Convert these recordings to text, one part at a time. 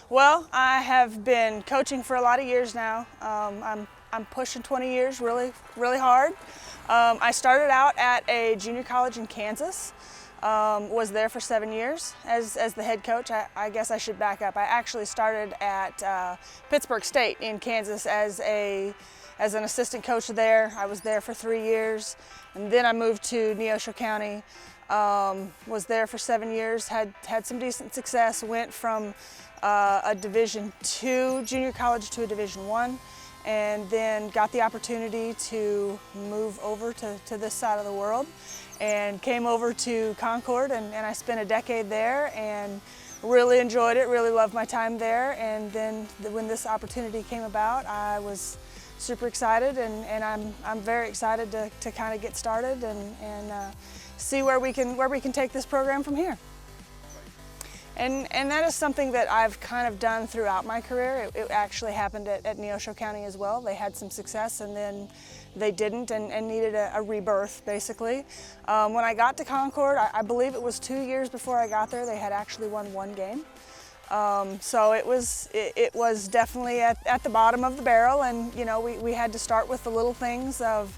Well, I have been coaching for a lot of years now. I'm pushing 20 years, really hard. I started out at a junior college in Kansas. Was there for 7 years as the head coach. I guess I should back up. I actually started at Pittsburgh State in Kansas as an assistant coach there. I was there for 3 years, and then I moved to Neosho County. Was there for 7 years, had some decent success, went from a Division II junior college to a Division I, and then got the opportunity to move over to this side of the world and came over to Concord, and I spent a decade there and really enjoyed it, really loved my time there. And then when this opportunity came about, I was super excited, and I'm very excited to kind of get started and see where we can take this program from here. And that is something that I've kind of done throughout my career. It actually happened at Neosho County as well. They had some success and then they didn't and needed a rebirth, basically. When I got to Concord, I believe it was 2 years before I got there, they had actually won 1 game. So it was definitely at the bottom of the barrel, and you know, we had to start with the little things of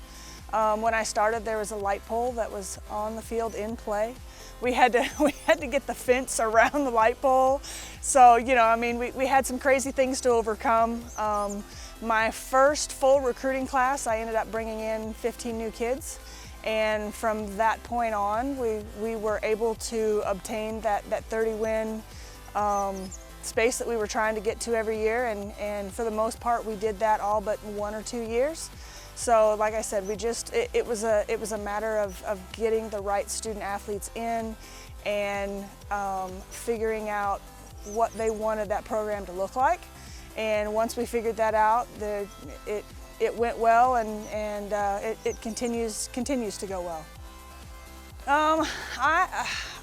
when I started, there was a light pole that was on the field in play. We had to get the fence around the light pole. So, you know, I mean, we had some crazy things to overcome. My first full recruiting class, I ended up bringing in 15 new kids. And from that point on, we were able to obtain that 30-win space that we were trying to get to every year. And for the most part, we did that all but 1 or 2 years. So like I said, it was a matter of getting the right student athletes in and figuring out what they wanted that program to look like. And once we figured that out, it went well, and it continues to go well.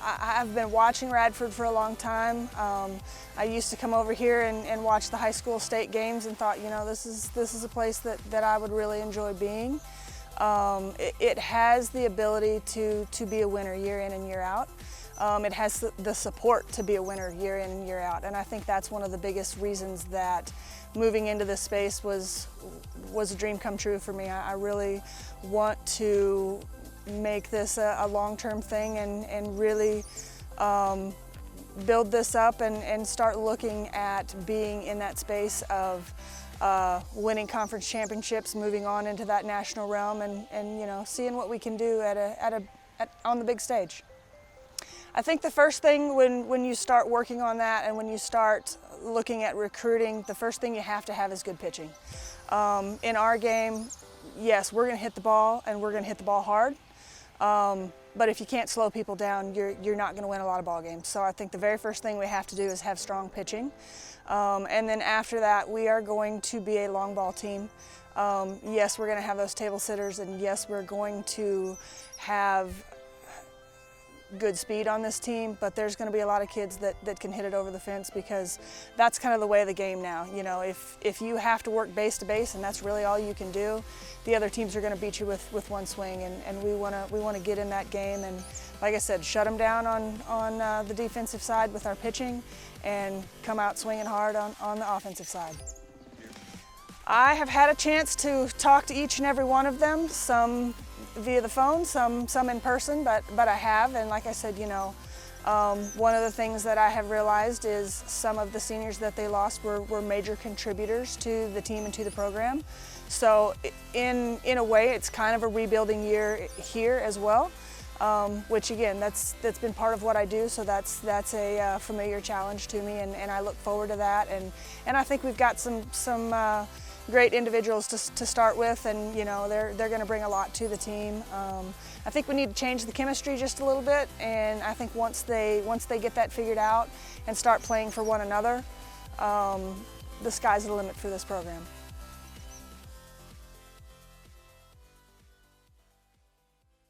I've been watching Radford for a long time. I used to come over here and watch the high school state games and thought, you know, this is a place that I would really enjoy being. It has the ability to be a winner year in and year out. It has the support to be a winner year in and year out, and I think that's one of the biggest reasons that moving into this space was a dream come true for me. I really want to make this a long-term thing and really build this up and start looking at being in that space of winning conference championships, moving on into that national realm, and you know, seeing what we can do on the big stage. I think the first thing when you start working on that and when you start looking at recruiting, the first thing you have to have is good pitching. In our game, yes, we're going to hit the ball, and we're going to hit the ball hard. But if you can't slow people down, you're not going to win a lot of ball games. So I think the very first thing we have to do is have strong pitching. And then after that, we are going to be a long ball team. Yes, we're going to have those table sitters, and yes, we're going to have good speed on this team, but there's going to be a lot of kids that can hit it over the fence, because that's kind of the way of the game now. You know, if you have to work base to base and that's really all you can do, the other teams are going to beat you with one swing, and we want to get in that game and, like I said, shut them down on the defensive side with our pitching and come out swinging hard on the offensive side. I have had a chance to talk to each and every one of them, some via the phone, some in person, but I have, and like I said, you know, one of the things that I have realized is some of the seniors that they lost were major contributors to the team and to the program. So in a way, it's kind of a rebuilding year here as well, which again, that's been part of what I do, so that's a familiar challenge to me, and I look forward to that, and I think we've got some great individuals to start with, and you know, they're going to bring a lot to the team. I think we need to change the chemistry just a little bit, and I think once they get that figured out and start playing for one another, the sky's the limit for this program.